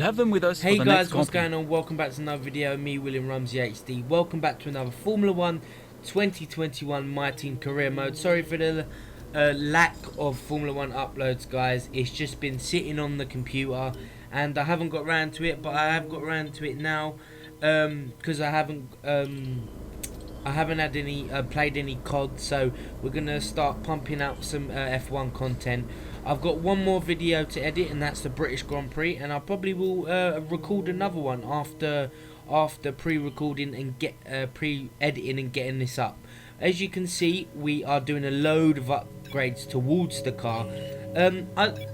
have them with us. Hey for the guys, next what's Grand going on? Welcome back to another video. Me, William Rumsey HD. Welcome back to another Formula 1 2021 My Team Career Mode. Sorry for the lack of Formula 1 uploads, guys. It's just been sitting on the computer and I haven't got around to it, but I have got around to it now because I haven't had any played any COD, so we're gonna start pumping out some F1 content. I've got one more video to edit, and that's the British Grand Prix, and I probably will record another one after pre-recording and pre-editing and getting this up. As you can see, we are doing a load of upgrades towards the car.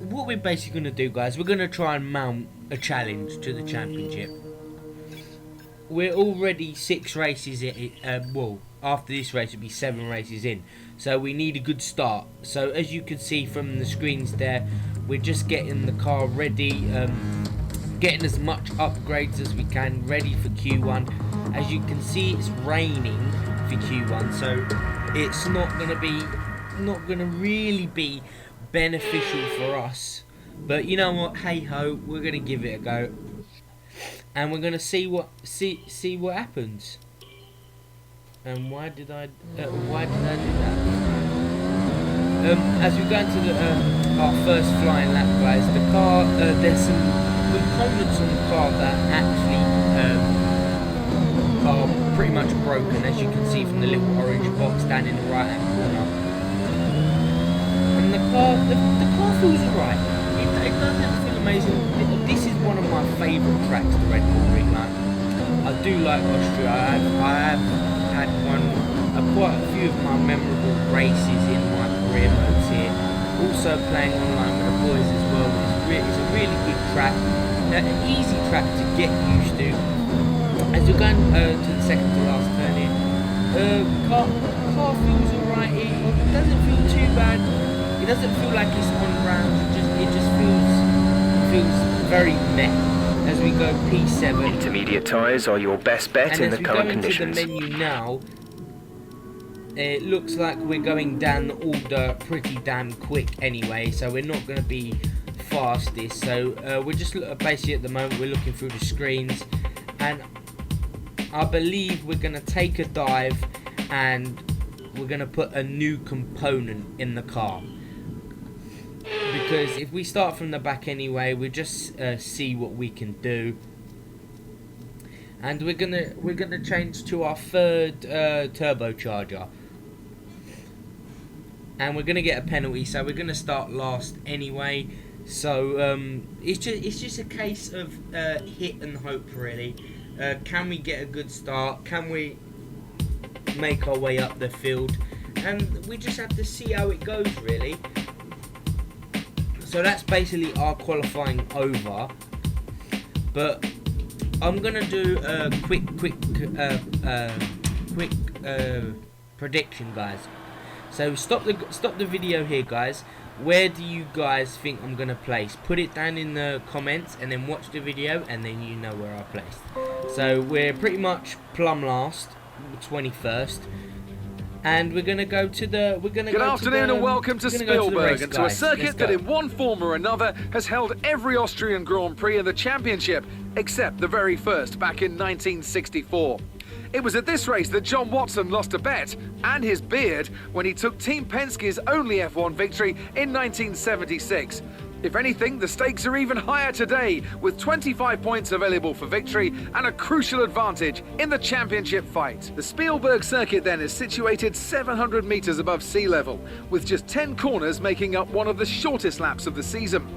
What we're basically going to do, guys, we're going to try and mount a challenge to the championship. We're already 6 races in, well, after this race it'll be 7 races in, so we need a good start. So as you can see from the screens there, we're just getting the car ready, getting as much upgrades as we can, ready for Q1. As you can see, it's raining for Q1, so it's not going to really be beneficial for us, but you know what, hey ho, we're going to give it a go. And we're gonna see what happens. And why did I do that? As we go into our first flying lap, guys, the car, there's some components on the car that actually are pretty much broken, as you can see from the little orange box down in the right hand corner. And the car feels alright. It doesn't feel amazing. This is one of my favourite tracks, the Red Bull Ring. I do like Austria. I have had quite a few of my memorable races in my career modes here. Also playing online with the boys as well. It's a really good track, an easy track to get used to. As we're going to the second to last turn here, car feels alright. It doesn't feel too bad. It doesn't feel like it's on rounds. It just feels very meh. As we go P7. Intermediate tyres are your best bet in the current conditions. And as we go into the menu now, it looks like we're going down the order pretty damn quick anyway, so we're not going to be fastest. So we're just basically at the moment we're looking through the screens, and I believe we're going to take a dive and we're going to put a new component in the car. Because if we start from the back anyway, we'll just see what we can do, and we're gonna change to our third turbocharger, and we're gonna get a penalty, so we're gonna start last anyway. So it's just a case of hit and hope, really. Can we get a good start? Can we make our way up the field? And we just have to see how it goes, really. So that's basically our qualifying over, but I'm gonna do a quick prediction, guys. So stop the video here, guys. Where do you guys think I'm gonna place? Put it down in the comments, and then watch the video, and then you know where I placed. So we're pretty much plumb last, 21st. And we're going to go to the... Good afternoon and welcome to Spielberg, and to a circuit that in one form or another has held every Austrian Grand Prix in the championship, except the very first back in 1964. It was at this race that John Watson lost a bet and his beard when he took Team Penske's only F1 victory in 1976. If anything, the stakes are even higher today, with 25 points available for victory and a crucial advantage in the championship fight. The Spielberg circuit then is situated 700 metres above sea level, with just 10 corners making up one of the shortest laps of the season.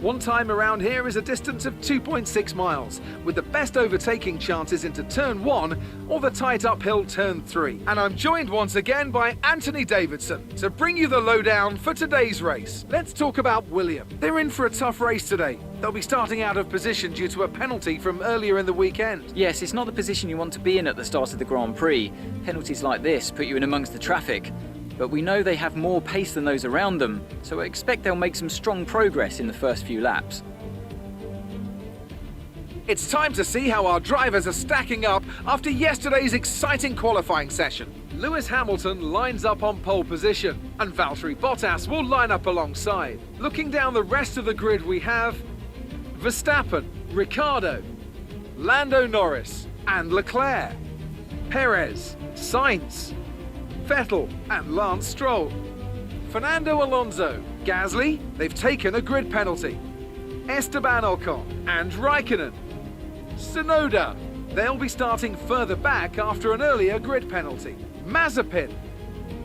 One time around here is a distance of 2.6 miles, with the best overtaking chances into turn 1 or the tight uphill turn 3. And I'm joined once again by Anthony Davidson to bring you the lowdown for today's race. Let's talk about William. They're in for a tough race today. They'll be starting out of position due to a penalty from earlier in the weekend. Yes, it's not the position you want to be in at the start of the Grand Prix. Penalties like this put you in amongst the traffic. But we know they have more pace than those around them, so I expect they'll make some strong progress in the first few laps. It's time to see how our drivers are stacking up after yesterday's exciting qualifying session. Lewis Hamilton lines up on pole position, and Valtteri Bottas will line up alongside. Looking down the rest of the grid we have Verstappen, Ricciardo, Lando Norris and Leclerc, Perez, Sainz, Vettel and Lance Stroll, Fernando Alonso, Gasly, they've taken a grid penalty, Esteban Ocon and Raikkonen, Tsunoda, they'll be starting further back after an earlier grid penalty, Mazepin,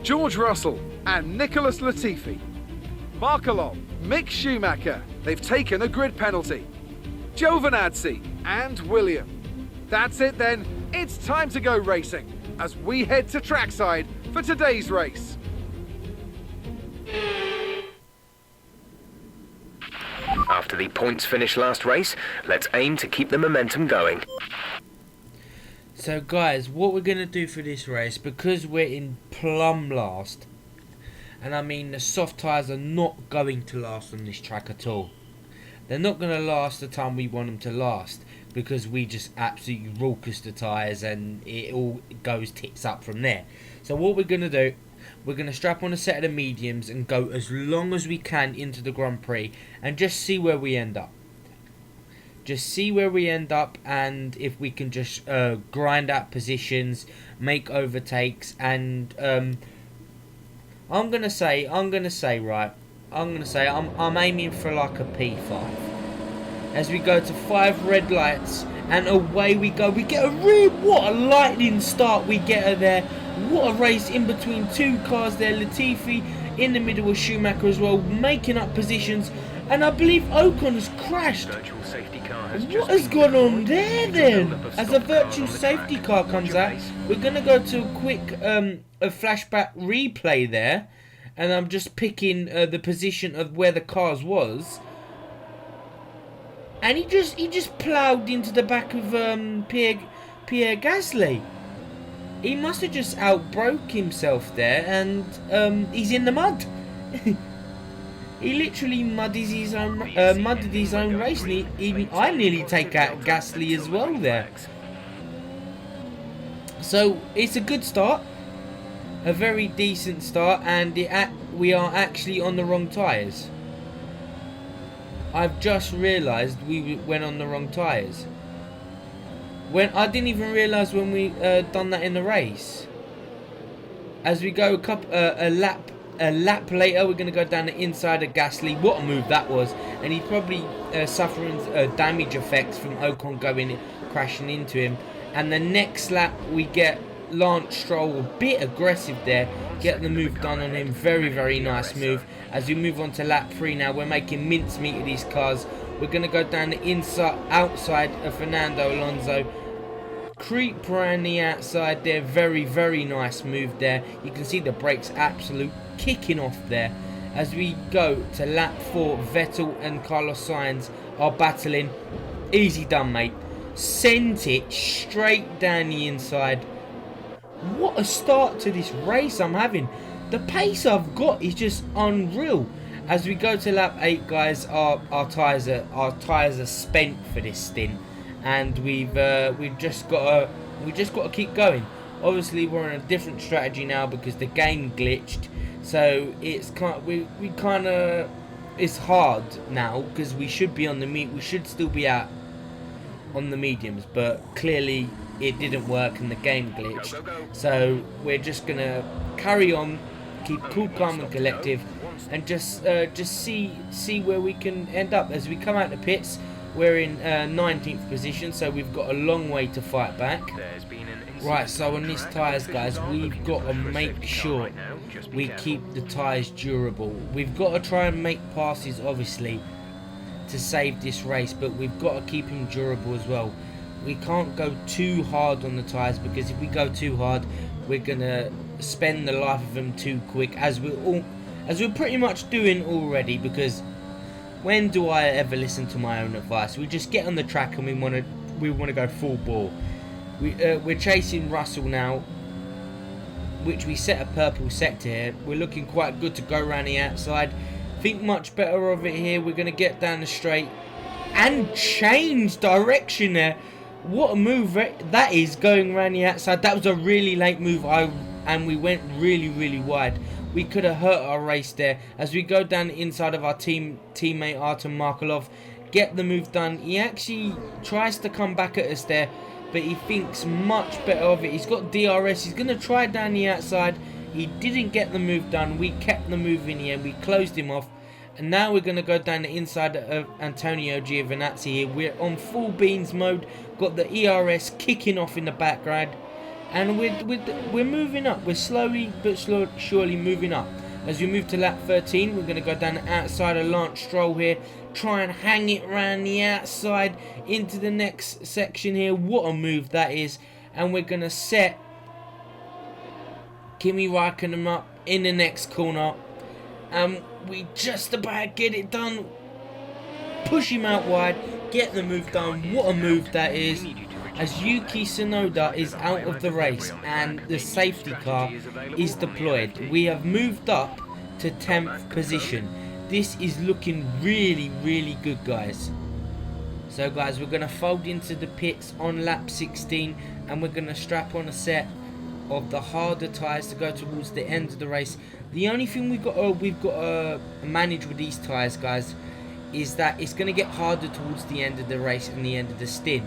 George Russell and Nicholas Latifi, Markelov, Mick Schumacher, they've taken a grid penalty, Giovinazzi and Williams. That's it then, it's time to go racing as we head to trackside for today's race. After the points finish last race, let's aim to keep the momentum going. So guys, what we're going to do for this race, because we're in plumb last, and I mean the soft tyres are not going to last on this track at all. They're not going to last the time we want them to last, because we just absolutely raucous the tyres and it all goes tits up from there. So what we're going to do, we're going to strap on a set of the mediums and go as long as we can into the Grand Prix and just see where we end up. Just see where we end up, and if we can just grind out positions, make overtakes, and I'm gonna say I'm aiming for like a P5 as we go to 5 red lights, and away we go. We get what a lightning start we get her there. What a race in between 2 cars there. Latifi in the middle with Schumacher as well, making up positions, and I believe Ocon has crashed. What has gone on there then? As a virtual safety car comes out, we're going to go to a quick a flashback replay there, and I'm just picking the position of where the cars was, and he just ploughed into the back of Pierre Gasly. He must have just outbroke himself there, and he's in the mud. He literally mudded his own race, and I nearly take out Gasly as well there. So it's a good start, a very decent start, and we are actually on the wrong tyres. I've just realised we went on the wrong tyres. I didn't even realise when we done that in the race. As we go a lap later, we're going to go down the inside of Gasly. What a move that was. And he's probably suffering damage effects from Ocon crashing into him. And the next lap, we get Lance Stroll a bit aggressive there, getting the move done on him. Very, very nice move. As we move on to lap 3 now, we're making mincemeat of these cars. We're going to go down the outside of Fernando Alonso. Creep around the outside there. Very, very nice move there. You can see the brakes absolute kicking off there. As we go to lap 4, Vettel and Carlos Sainz are battling. Easy done, mate. Sent it straight down the inside. What a start to this race I'm having. The pace I've got is just unreal. As we go to lap 8, guys, our tyres are spent for this stint, and we've just got to keep going. Obviously, we're on a different strategy now because the game glitched. So it's it's hard now because we should be on we should still be out on the mediums, but clearly it didn't work and the game glitched. So we're just gonna carry on, keep cool, calm and collective, and just see where we can end up. As we come out the pits, we're in 19th position, so we've got a long way to fight back. Right, so on these tyres, guys, we've got to make sure we keep the tyres durable. We've got to try and make passes, obviously, to save this race, but we've got to keep them durable as well. We can't go too hard on the tyres, because if we go too hard, we're going to spend the life of them too quick, as we're pretty much doing already, because when do I ever listen to my own advice? We just get on the track and we want to go full bore. We're chasing Russell now, which we set a purple sector here. We're looking quite good to go around the outside. Think much better of it here. We're going to get down the straight and change direction there. What a move that is, going around the outside. That was a really late move, and we went really, really wide. We could have hurt our race there. As we go down the inside of our teammate Artem Markelov, get the move done. He actually tries to come back at us there, but he thinks much better of it. He's got DRS. He's going to try down the outside. He didn't get the move done. We kept the move in here. We closed him off. And now we're going to go down the inside of Antonio Giovinazzi here. We're on full beans mode. Got the ERS kicking off in the background. And we're moving up. We're slowly but surely moving up. As we move to lap 13, we're going to go down the outside of Lance Stroll here. Try and hang it around the outside into the next section here. What a move that is. And we're going to set Kimi Raikkonen up in the next corner. And we just about get it done. Push him out wide. Get the move done. What a move that is. As Yuki Tsunoda is out of the race and the safety car is deployed. We have moved up to 10th position. This is looking really, really good, guys. So, guys, we're going to fold into the pits on lap 16 and we're going to strap on a set of the harder tyres to go towards the end of the race. The only thing we've got to manage with these tyres, guys, is that it's going to get harder towards the end of the race and the end of the stint.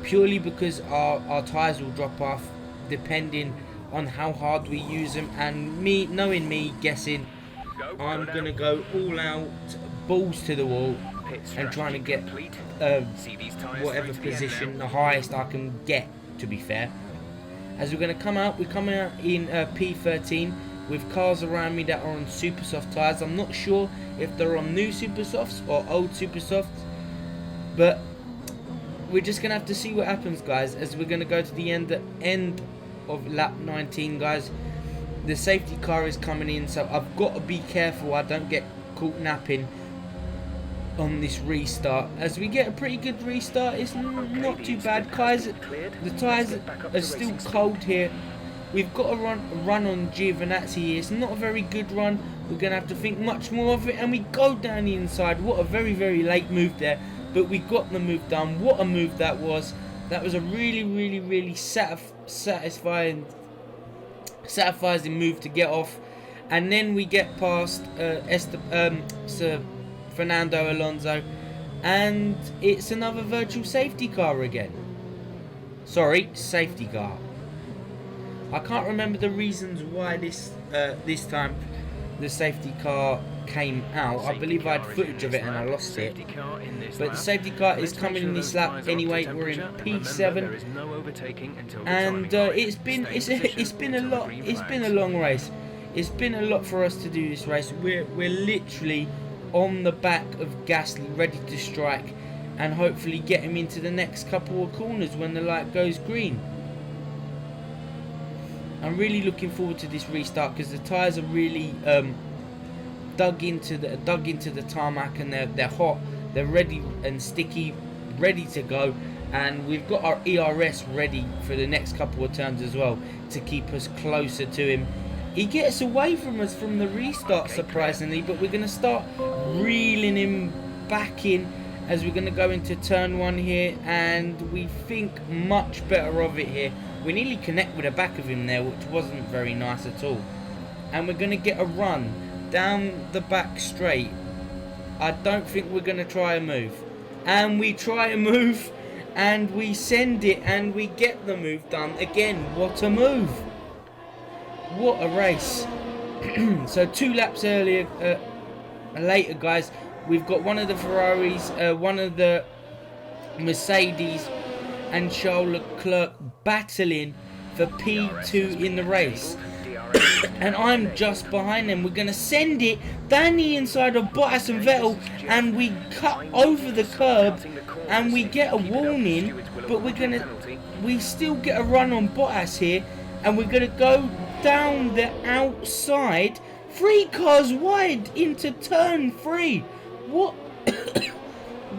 Purely because our tyres will drop off depending on how hard we use them. And knowing me, guessing, I'm going to go all out, balls to the wall, and trying to get whatever position, the highest I can get, to be fair. As we're going to come out, we're coming out in P13 with cars around me that are on super soft tyres. I'm not sure if they're on new super softs or old super softs, but we're just going to have to see what happens, guys, as we're going to go to the end of lap 19, guys. The safety car is coming in, so I've got to be careful I don't get caught napping on this restart. As we get a pretty good restart, it's not too bad, guys. The tyres are still cold here. We've got a run on Giovinazzi here. It's not a very good run. We're going to have to think much more of it, and we go down the inside. What a very, very late move there. But we got the move done. What a move that was. That was a really, really, really satisfying move to get off. And then we get past Sir Fernando Alonso. And it's another virtual safety car again. Sorry, safety car. I can't remember the reasons why this time the safety car came out. I believe I had footage of it and I lost it. But the safety car is coming in this lap anyway. We're in P7, and it's been a lot. It's been a long race. It's been a lot for us to do this race. We're literally on the back of Gasly, ready to strike, and hopefully get him into the next couple of corners when the light goes green. I'm really looking forward to this restart because the tyres are really dug into the tarmac, and they're hot, they're ready and sticky, ready to go, and we've got our ERS ready for the next couple of turns as well to keep us closer to him. He gets away from us from the restart, surprisingly, but we're going to start reeling him back in as we're going to go into turn 1 here, and we think much better of it here. We nearly connect with the back of him there, which wasn't very nice at all. And we're going to get a run down the back straight. I don't think we're going to try a move. And we try a move, and we send it, and we get the move done. Again, what a move. What a race. So 2 laps later, guys, we've got one of the Ferraris, one of the Mercedes, and Charles Leclerc battling for P2 in the race. And I'm just behind them. We're going to send it down the inside of Bottas and Vettel, and we cut over the curb and we get a warning, but we still get a run on Bottas here, and we're going to go down the outside 3 cars wide into turn 3. What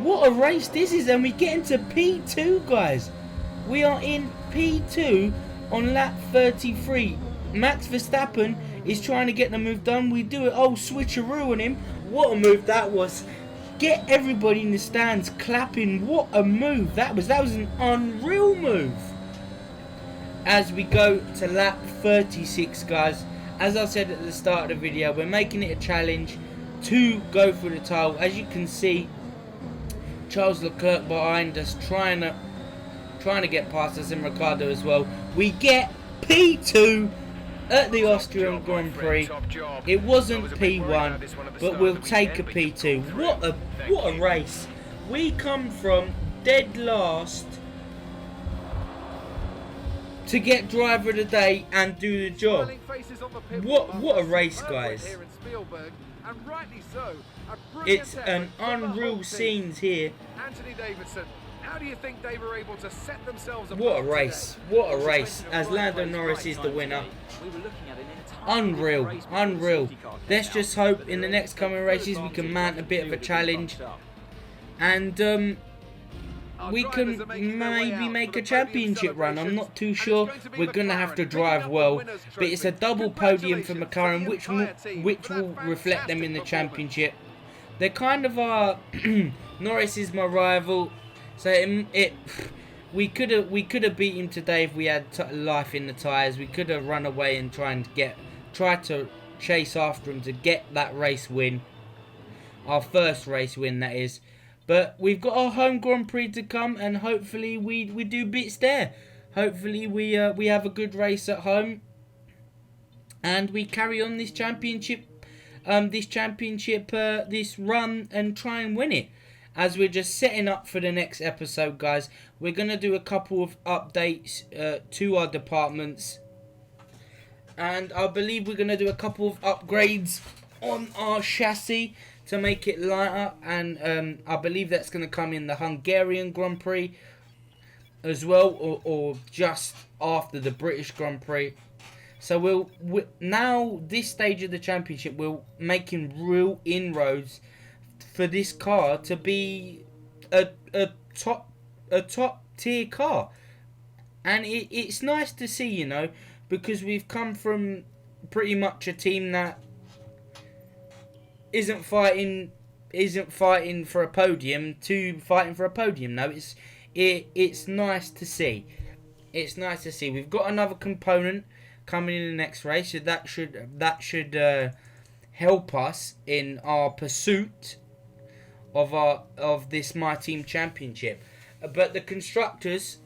what a race this is, and we get into P2, guys. We are in P2 on lap 33. Max Verstappen is trying to get the move done. We do it. Oh, switcheroo on him. What a move that was. Get everybody in the stands clapping. What a move that was. That was an unreal move. As we go to lap 36, guys. As I said at the start of the video, we're making it a challenge to go for the title. As you can see, Charles Leclerc behind us, trying to get past us, and Ricciardo as well. We get P2 at the Austrian Grand Prix. It wasn't P1, but we'll take a P2. What a race! We come from dead last to get driver of the day and do the job. What a race, guys! It's an unreal scenes here. Anthony Davidson, how do you think they were able to set themselves apart? What a race! What a race! As Lando Norris is the winner. Unreal, unreal. Let's just hope in the next coming races we can mount a bit of a challenge, and we can maybe make a championship run. I'm not too sure. We're gonna have to drive well, but it's a double podium for McLaren, which will reflect them in the championship. They kind of are. Norris is my rival, so we could have beat him today if we had life in the tyres. We could have run away and try to chase after him to get that race win, our first race win, that is. But we've got our home Grand Prix to come, and hopefully we do bits there. Hopefully we have a good race at home, and we carry on this championship, this run, and try and win it. As we're just setting up for the next episode, guys, we're gonna do a couple of updates to our departments, and I believe we're gonna do a couple of upgrades on our chassis to make it lighter, and I believe that's going to come in the Hungarian Grand Prix as well, or just after the British Grand Prix. So now this stage of the championship, we're making real inroads for this car to be a top tier car, and it's nice to see, you know, because we've come from pretty much a team that isn't fighting for a podium to fighting for a podium. No, it's nice to see. It's nice to see. We've got another component coming in the next race, so that should help us in our pursuit of this My Team Championship. But the constructors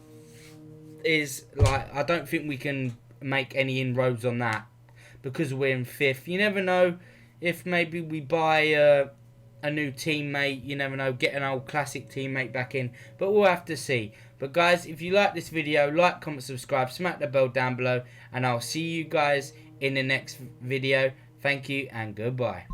is like, I don't think we can make any inroads on that because we're in 5th. You never know. If maybe we buy a new teammate, you never know, get an old classic teammate back in. But we'll have to see. But guys, if you like this video, like, comment, subscribe, smack the bell down below. And I'll see you guys in the next video. Thank you and goodbye.